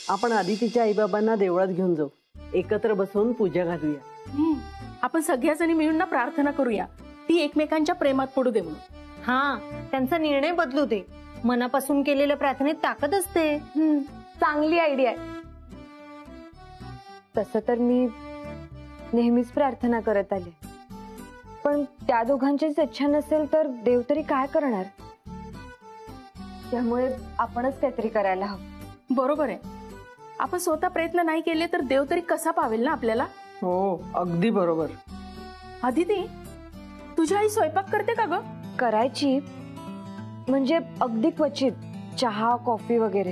आपण आदितीच्या आईबाबांना देवळात घेऊन जाऊ, एकत्र बसून पूजा घालूया. आपण सगळ्याजणी मिळून ना प्रार्थना करूया, ती एकमेकांच्या प्रेमात पडू दे म्हणून. हा, त्यांचा निर्णय बदलू दे. मनापासून केलेल्या प्रार्थनेत ताकद असते. चांगली आयडिया आहे. तसं तर मी नेहमीच प्रार्थना करत आले, पण त्या दोघांचीच इच्छा नसेल तर देव तरी काय करणार. त्यामुळे आपणच काहीतरी करायला हवं. बरोबर आहे. आपण स्वतः प्रयत्न नाही केले तर देव तरी कसा पावेल ना आपल्याला. हो, अगदी बरोबर. आदिती, तुझी आई स्वयंपाक करते का ग? करायची, म्हणजे अगदी क्वचित, चहा कॉफी वगैरे.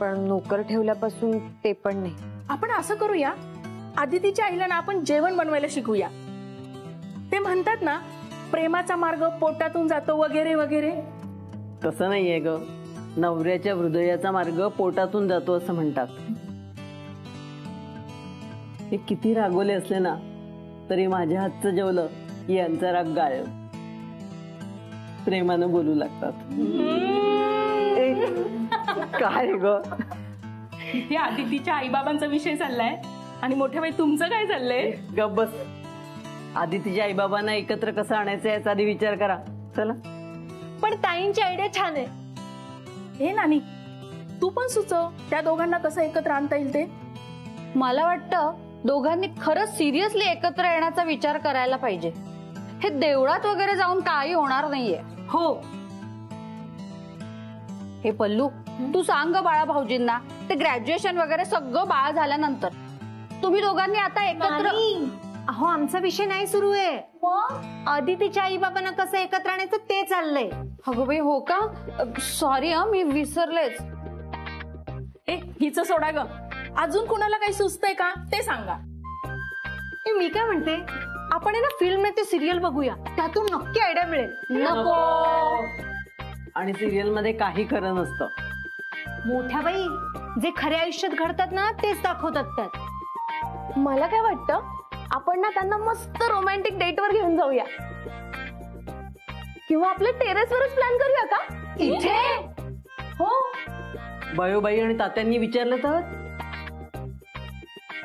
पण नोकर ठेवल्यापासून ते पण नाही. आपण असं करूया, आदितीच्या आईला ना आपण जेवण बनवायला शिकूया. ते म्हणतात ना, प्रेमाचा मार्ग पोटातून जातो वगैरे वगैरे. तसं नाहीये ग, नवऱ्याच्या हृदयाचा मार्ग पोटातून जातो असं म्हणतात. हे किती रागवले असले ना तरी माझ्या हातचं जेवलं की यांचा राग गायब. प्रेमानं बोलू लागतात. काय ग, हे आदितीच्या आईबाबांचा विषय चाललाय आणि मोठ्या बाई तुमचं काय चाललंय? गप बस. आदितीच्या आईबाबांना एकत्र कसं आणायचं याचा आधी विचार करा. चला. पण ताईंची आयडिया छान आहे. हे नानी, तू पण सुचव त्या दोघांना कसं एकत्र आणता येईल ते. मला वाटतं दोघांनी खरंच सिरियसली एकत्र येण्याचा विचार करायला पाहिजे. हे देवळात वगैरे जाऊन काही होणार नाहीये. हो. हे पल्लू, तू सांग बाळा भाऊजींना, ते ग्रॅज्युएशन वगैरे सगळं बाळा झाल्यानंतर तुम्ही दोघांनी आता एकत्र. अहो, आमचा विषय नाही सुरू आहे. आदितीच्या आई बाबांना कसं एकत्र आणायचं ते चाललंय. अगं बाई, हो का? सॉरी हा, मी विसरलेच. हिचं सोडा ग, अजून कुणाला काही सुचतंय का ते सांगा. मी काय म्हणते, आपण आहे ना फिल्म नाही ते सिरियल बघूया, त्यातून नक्की आयडिया मिळेल. नको. आणि सिरियल मध्ये काही खरं नसतं. मोठ्या बाई, जे खऱ्या आयुष्यात घडतात ना तेच दाखवतात त्यात. मला काय वाटतं, आपण ना त्यांना मस्त रोमॅन्टिक डेट वर घेऊन जाऊया, किंवा आपल्या टेरेसवरच प्लॅन करूया का? इथे? हो. बायोबाई आणि तात्यांनी विचारलं तर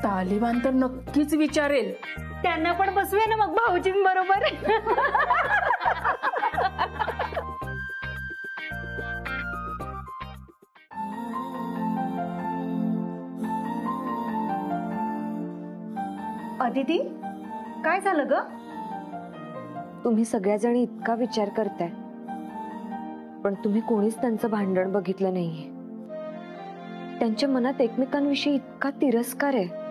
तालिबान तर नक्कीच विचारेल. त्यांना पण बसूया ना मग भाऊजींबरोबर. अदिती, काय झालं ग? तुम्ही सगळ्याजणी इतका विचार करताय, पण तुम्ही कोणीच त्यांचं भांडण बघितलं नाहीये. त्यांच्या मनात एकमेकांविषयी इतका तिरस्कार आहे.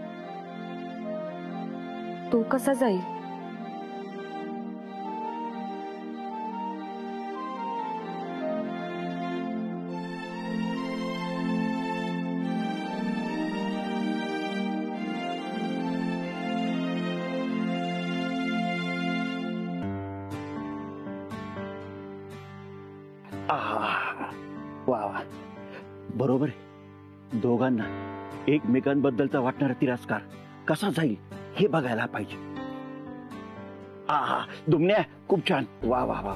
तो कसा जाईल? वा वा, बरोबर आहे. दोघांना एकमेकांबद्दलचा वाटणारा तिरस्कार कसा जाईल हे बघायला पाहिजे. दुमण्या, खूप छान. वा वा वा.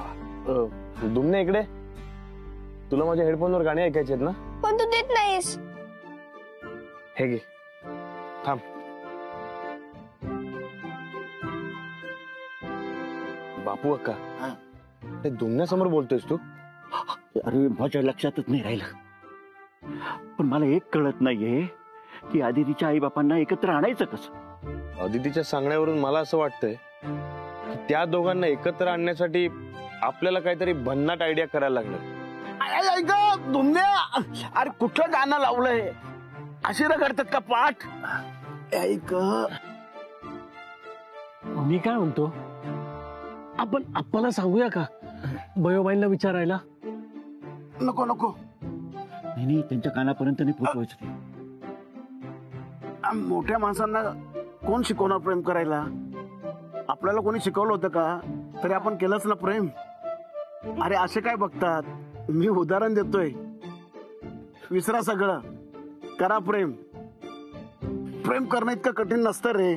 दुमण्या, इकडे. तुला माझ्या हेडफोनवर गाणी ऐकायचे आहेत ना? पण तू देत नाहीस. हे घे, थांब. बापू अक्का, हे दुमण्यासमोर बोलतोयस तू? अरे, माझ्या लक्षातच नाही राहिलं. पण मला एक कळत नाहीये की आदितीच्या आई बापांना एकत्र आणायचं कसं. आदितीच्या सांगण्यावरून मला असं वाटतंय की त्या दोघांना एकत्र आणण्यासाठी आपल्याला काहीतरी भन्नाट आयडिया करायला लागणार. दुमण्या, अरे कुठलं गाणं लावलंय? अशी रगडतात का पाठ? ऐक, मी काय म्हणतो, आपण आप्पाला सांगूया का, बयोबाईंना विचारायला? नको नको, नाही, त्यांच्या कानापर्यंत नाही पोहोचवायचं ते. मोठ्या माणसांना कोण शिकवणार प्रेम करायला? आपल्याला कोणी शिकवलं होतं का? तरी आपण केलंच ना प्रेम. अरे, असे काय बघतात? मी उदाहरण देतोय. विसरा सगळं, करा प्रेम. प्रेम करणं इतकं कठीण नसतं रे.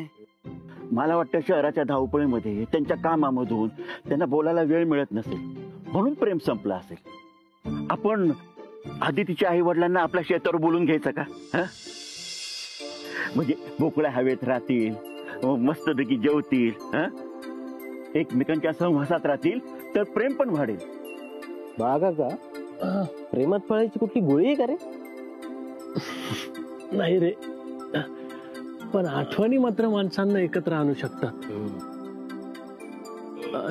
मला वाटतं शहराच्या धावपळीमध्ये, त्यांच्या कामामधून त्यांना बोलायला वेळ मिळत नसेल, म्हणून प्रेम संपलं असेल. आपण आधी तिच्या आई वडिलांना आपल्या शेतावर बोलून घ्यायचं का? हं? म्हणजे मोकळ्या हवेत राहतील, मस्तपैकी जेवतील, हं? एकमेकांच्या सहवासात राहतील, तर प्रेम पण वाढेल. बाळा का प्रेमात पळायची कुठली गोळी आहे का रे? नाही रे, पण आठवणी मात्र माणसांना एकत्र आणू शकतात.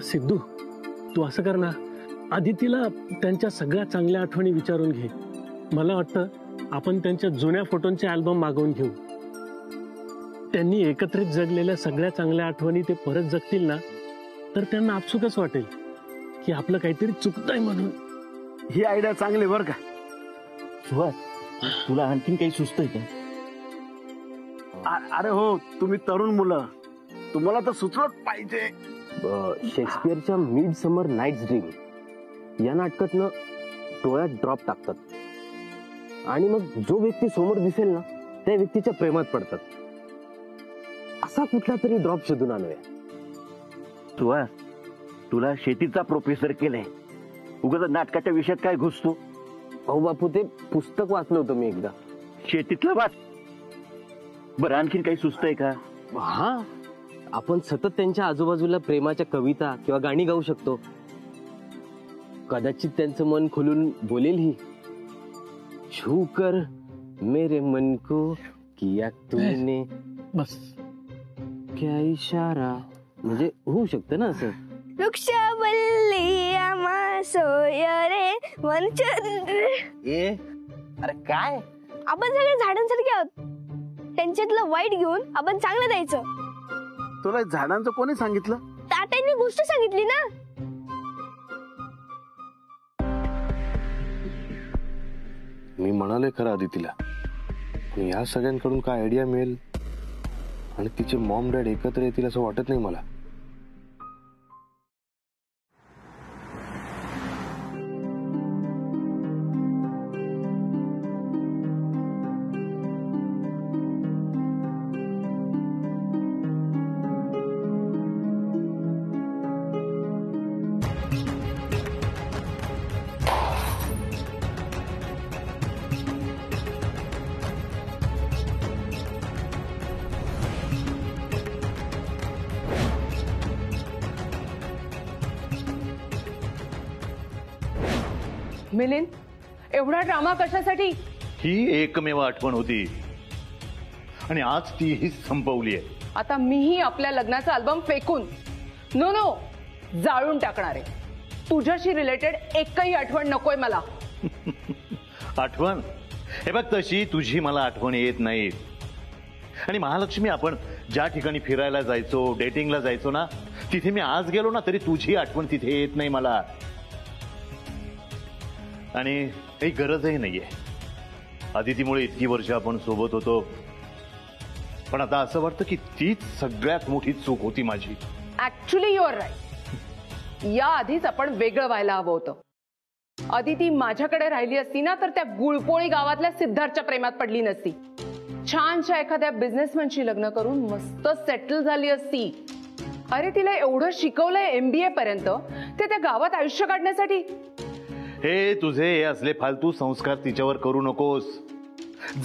सिद्धू, तू असं कर ना, आदितीला त्यांच्या सगळ्या चांगल्या आठवणी विचारून घे. मला वाटतं आपण त्यांच्या जुन्या फोटोंचे अल्बम मागवून घेऊ. त्यांनी एकत्रित जगलेल्या सगळ्या चांगल्या आठवणी ते परत जगतील ना, तर त्यांना आपसुकच वाटेल की आपलं काहीतरी चुकतंय म्हणून. ही आयडिया चांगली बरं का. सुहास, तुला आणखीन काही सुचतंय का? अरे हो, तुम्ही तरुण मुलं, तुम्हाला तर सुचलंच पाहिजे. शेक्सपियरच्या मिड समर नाईट्स ड्रीम या नाटकातनं डोळ्यात ड्रॉप टाकतात आणि मग जो व्यक्ती समोर दिसेल ना त्या व्यक्तीच्या प्रेमात पडतात. असा कुठला तरी ड्रॉप शोधून आणूया. सुहास, तुला शेतीचा प्रोफेसर केलाय, उगाच नाटकाच्या विषयात काय घुसतो? अहो बापू, ते पुस्तक वाचलं होतं मी एकदा. शेतीतलं वाच. बरं, आणखीन काही सुचतंय का? हा, आपण सतत त्यांच्या आजूबाजूला प्रेमाच्या कविता किंवा गाणी गाऊ शकतो. कदाचित त्यांचं मन खुलून बोलेल ही. छू कर मेरे मन को किया तुमने बस. क्या इशारा, म्हणजे होऊ शकतं ना असं. वृक्षवल्ली आम्हा सोय रे ए अरे काय, आपण सगळे झाडांसारखे आहोत. त्यांच्यातलं वाईट घेऊन आपण चांगलं द्यायचं. तुला झाडांचं कोणी सांगितलं? तात्यांनी गोष्ट सांगितली ना. मी म्हणाले खरं आदितीला, पण या सगळ्यांकडून काय आयडिया मिळेल आणि तिचे मॉम डॅड एकत्र येतील असं वाटत नाही मला. मिलिंद, एवढा ड्रामा कशासाठी? ही एकमेव आठवण होती आणि आज तीही संपवली आहे. आता मीही आपल्या लग्नाचा अल्बम फेकून नो जाळून टाकणार आहे. तुझ्याशी रिलेटेड एकही आठवण नकोय मला. आठवण? हे बघ, तशी तुझी मला आठवण येत नाही. आणि महालक्ष्मी, आपण ज्या ठिकाणी फिरायला जायचो, डेटिंगला जायचो ना, तिथे मी आज गेलो ना तरी तुझी आठवण तिथे येत नाही मला. आणि काही गरजही नाहीये. आदितीमुळे इतकी वर्ष आपण सोबत होतो, पण आता असं वाटतं की तीच सगळ्यात मोठी चूक होती माझी. Actually you are right. या आधीच आपण वेगळं व्हायला हवं होतं. आदिती माझ्याकडे राहिली असती ना तर त्या गुळपोळी गावातल्या सिद्धार्थच्या प्रेमात पडली नसती. छानशा एखाद्या बिझनेसमॅनशी लग्न करून मस्त सेटल झाली असती. अरे, तिला एवढं शिकवलंय MBA पर्यंत, ते त्या गावात आयुष्य काढण्यासाठी. हे तुझे हे असले फालतू संस्कार तिच्यावर करू नकोस.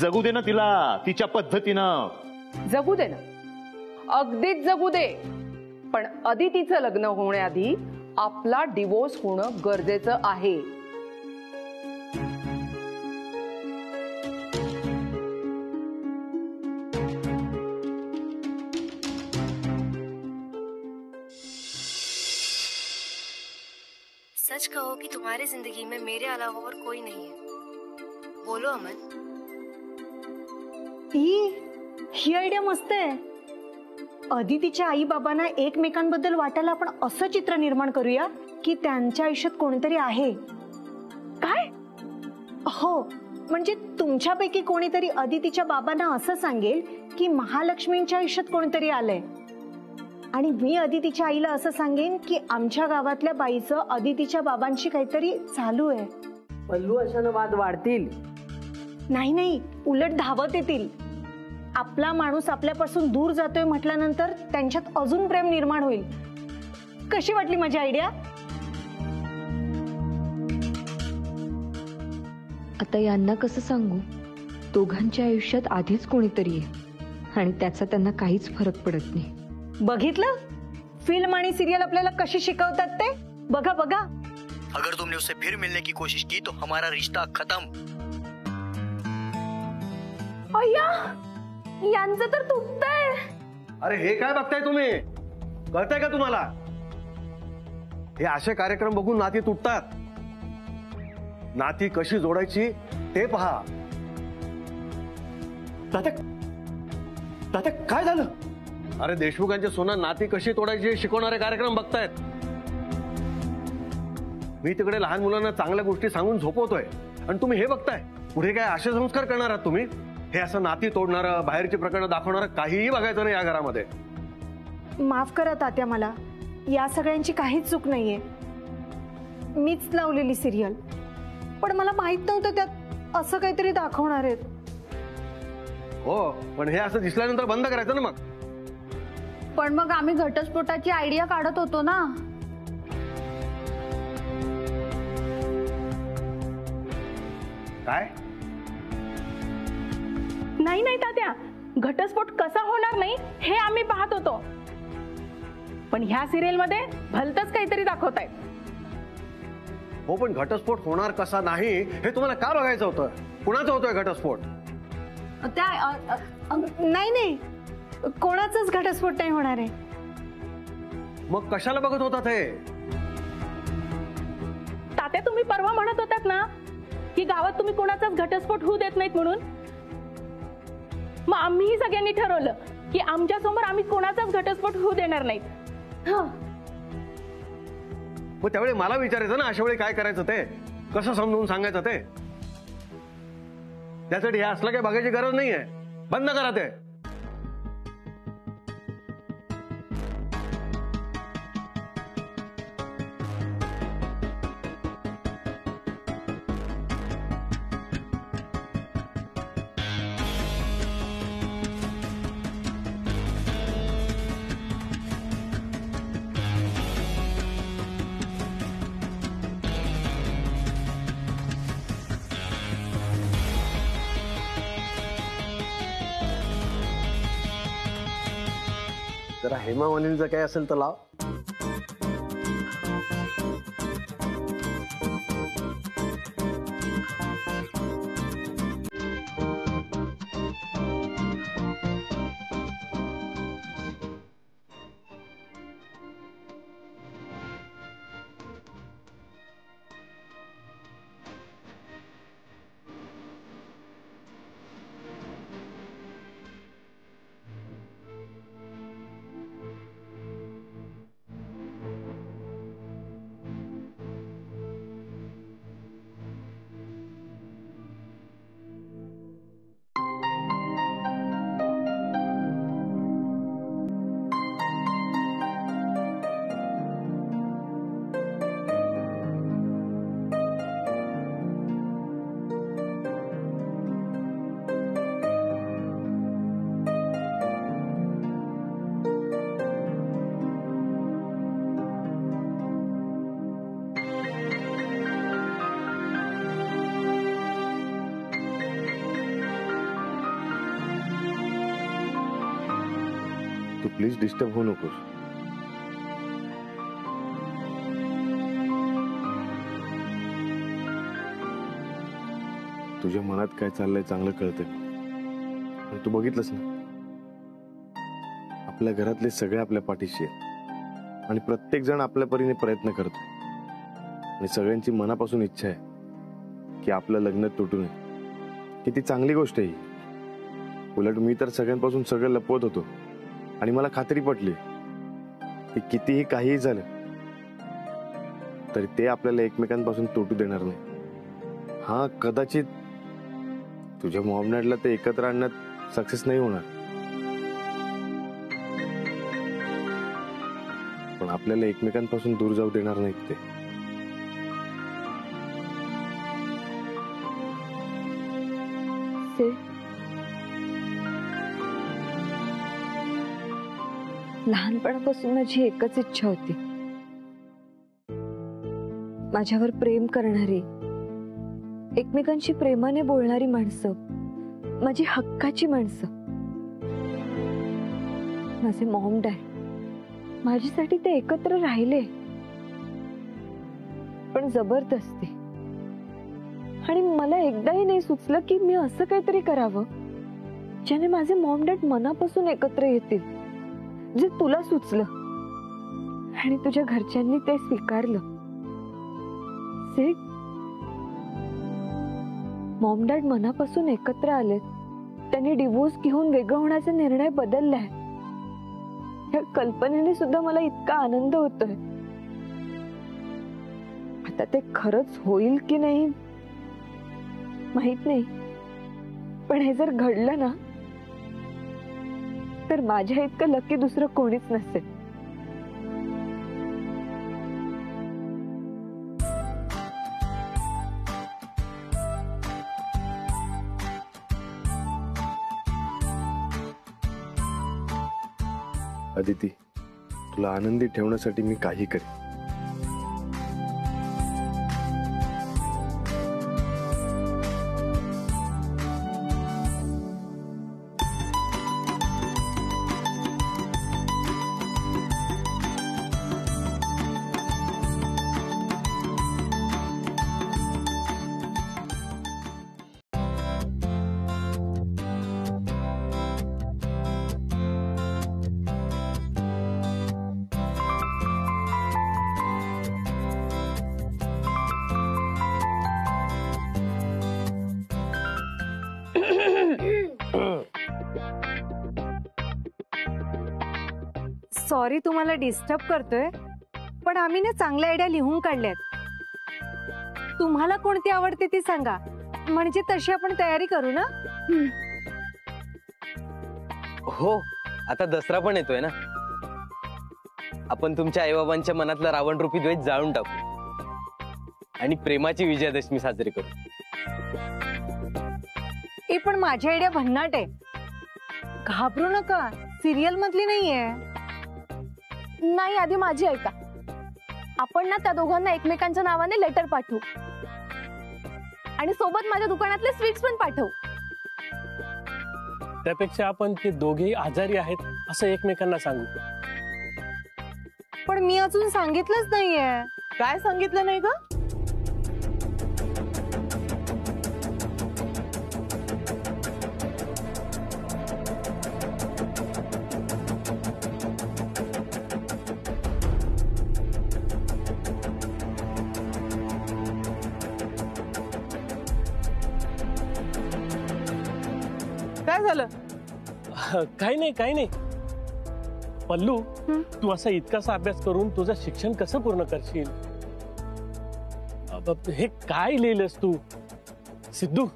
जगू दे ना तिला तिच्या पद्धतीनं. जगू दे ना, अगदीच जगू दे. पण आदितीचं लग्न होण्याआधी आपला डिवोर्स होणं गरजेचं आहे. सच कहो कि तुम्हारी जिंदगी में मेरे अलावा और कोई नहीं है. बोलो अमन. ही आयडिया मस्त आहे. अदितीच्या आई बाबांना एकमेकांबद्दल वाटायला आपण असं चित्र निर्माण करूया की त्यांच्या आयुष्यात कोणीतरी आहे. काय? हो, म्हणजे तुमच्यापैकी कोणीतरी अदितीच्या बाबांना असं सांगेल की महालक्ष्मींच्या आयुष्यात कोणीतरी आलंय, आणि मी अदितीच्या आईला असं सांगेन की आमच्या गावातल्या बाईचं अदितीच्या बाबांशी काहीतरी चालू आहे. पल्लू, अशानं वाद वाढतील. नाही, उलट धावत येतील. आपला माणूस आपल्यापासून दूर जातोय म्हटल्यानंतर त्यांच्यात अजून प्रेम निर्माण होईल. कशी वाटली माझी आयडिया? आता यांना कसं सांगू? दोघांच्या आयुष्यात आधीच कोणीतरी आहे आणि त्याचा त्यांना काहीच फरक पडत नाही. बघितलं फिल्म आणि सिरियल आपल्याला कशी शिकवतात ते. बघा बघा. अगर तुमने उससे फिर मिलने की कोशिश की तो हमारा रिश्ता खत्म. अय्या, यांचं तर तुटतंय. अरे हे काय बघताय तुम्ही? कळतंय का तुम्हाला? हे असे कार्यक्रम बघून नाती तुटतात. नाती कशी जोडायची ते पहा. तात्या काय झालं? अरे देशमुखांच्या सोना नाती कशी तोडायची हे शिकवणारे कार्यक्रम बघतायत. मी तिकडे लहान मुलांना चांगल्या गोष्टी सांगून झोपवतोय आणि तुम्ही हे बघताय. पुढे काय असे संस्कार करणार आहात तुम्ही? हे असं नाती तोडणारं, बाहेरची प्रकरणं दाखवणारं काहीही बघायचं नाही या घरामध्ये. माफ करा तात्या, मला या सगळ्यांची काहीच चूक नाहीये. मीच लावलेली सिरियल, पण मला माहित नव्हतं त्यात असं काहीतरी दाखवणार आहेत. हो, पण हे असं दिसल्यानंतर बंद करायचं ना मग. पण मग आम्ही घटस्फोटाची आयडिया काढत होतो ना. काय? नाही नाही तात्या, घटस्फोट कसा होणार नाही हे आम्ही पाहत होतो. पण ह्या सिरियल मध्ये भलतच काहीतरी दाखवतायत. हो, पण घटस्फोट होणार कसा नाही हे तुम्हाला का बघायचं होतं? कुणाचा होतोय घटस्फोट? नाही नाही, कोणाचाच घटस्फोट नाही होणार आहे. मग कशाला बघत होतात हे? तात्या, तुम्ही परवा म्हणत होतात ना की गावात तुम्ही कोणाचाच घटस्फोट होऊ देत नाहीत म्हणून. मग आम्हीही सगळ्यांनी ठरवलं की आमच्या समोर आम्ही कोणाचाच घटस्फोट होऊ देणार नाहीत. मग त्यावेळी मला विचारायचं ना, अशा वेळी काय करायचं ते, कसं समजून सांगायचं ते. त्यासाठी हे असलं काय बघायची गरज नाहीये. बंद करा ते. जरा हेमा मालिनीचं काय असेल तर लाव. तू प्लीज डिस्टर्ब होऊ नकोस. तुझ्या मनात काय चाललंय चांगलं कळतंय. तू बघितलंस ना, आपल्या घरातले सगळे आपल्या पाठीशी आहेत आणि प्रत्येक जण आपल्या परीने प्रयत्न करतो आणि सगळ्यांची मनापासून इच्छा आहे की आपलं लग्न तुटू नये. किती चांगली गोष्ट आहे ही. उलट मी तर सगळ्यांपासून सगळं लपवत होतो आणि मला खात्री पटली की कितीही काहीही झालं तरी ते आपल्याला एकमेकांपासून तुटू देणार नाही. हा, कदाचित तुझ्या मॉमनॅडला ते एकत्र आणण्यात सक्सेस नाही होणार, पण आपल्याला एकमेकांपासून दूर जाऊ देणार नाहीत ते. लहानपणापासून माझी एकच इच्छा होती, माझ्यावर प्रेम करणारी एकमेकांशी प्रेमाने बोलणारी माणसं, माझी हक्काची माणसं, माझे मॉम डॅड, माझ्यासाठी ते एकत्र राहिले, पण जबरदस्ती. आणि मला एकदाही नाही सुचलं की मी असं काहीतरी करावं ज्याने माझे मॉम डॅड मनापासून एकत्र येतील, जे तुला सुचलं आणि तुझ्या घरच्यांनी ते स्वीकारलं. मॉम डॅड मनापासून एकत्र आलेत, त्यांनी डिवोर्स घेऊन वेगळं होण्याचा निर्णय बदललाय. या कल्पनेने सुद्धा मला इतका आनंद होतोय. आता ते खरंच होईल की नाही माहित नाही, पण हे जर घडलं ना तर माझ्या इतकं लकी दुसरं कोणीच नसेल. अदिती, तुला आनंदी ठेवण्यासाठी मी काही करेन. सॉरी तुम्हाला डिस्टर्ब करतोय, पण आम्ही ना चांगल्या आयडिया लिहून काढल्यात. तुम्हाला कोणती आवडते ती सांगा, म्हणजे तशी आपण तयारी करू ना. हो, आता दसरा पण येतोय ना. आपण तुमच्या आईबाबांच्या मनातला रावण रूपी द्वेष जाळून टाकू आणि प्रेमाची विजयादशमी साजरी करू. ए पण माझी आयडिया भन्नाट आहे, घाबरू नका, सिरियल मधली नाहीये. नाही, आधी माझी ऐका. आपण ना त्या दोघांना एकमेकांच्या नावाने लेटर पाठवू आणि सोबत माझ्या दुकानातले स्वीट्स पण पाठवू. त्यापेक्षा आपण ते दोघेही आजारी आहेत असं एकमेकांना सांगू. पण मी अजून सांगितलंच नाहीये. काय सांगितलं नाही ग? काय झालं? काही नाही, काही नाही. पल्लू, तू असा इतकासा अभ्यास करून तुझं शिक्षण कसं पूर्ण करशील? हे काय लिहिलंस तू? सिद्धू,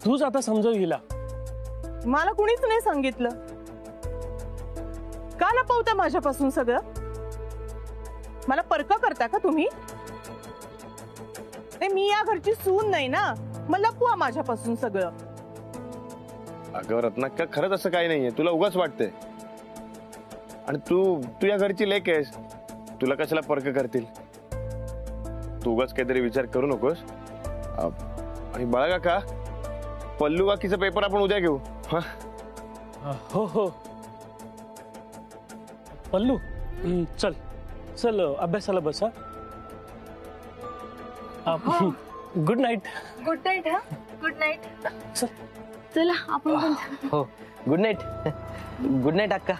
तूच आता समजव हिला. मला कुणीच नाही सांगितलं. का लपवता माझ्यापासून सगळं? मला परका करता का तुम्ही? मी या घरची सून नाही ना, मला लपवा माझ्यापासून सगळं. अगं रत्नाक्का, खरंच असं काही नाहीये, तुला उगाच वाटतंय. आणि तू या घरची लेक आहेस, तुला कशाला परक करतील? तू उगाच काहीतरी विचार करू नकोस. आणि बाळा का पल्लू काकीचा पेपर आपण उद्या घेऊ. हो हो पल्लू, चल चल अभ्यासाला बसा. Good night. Good night. हा, गुड नाईट. चल चला आपण पण. हो, गुड नाईट. गुड नाईट अक्का.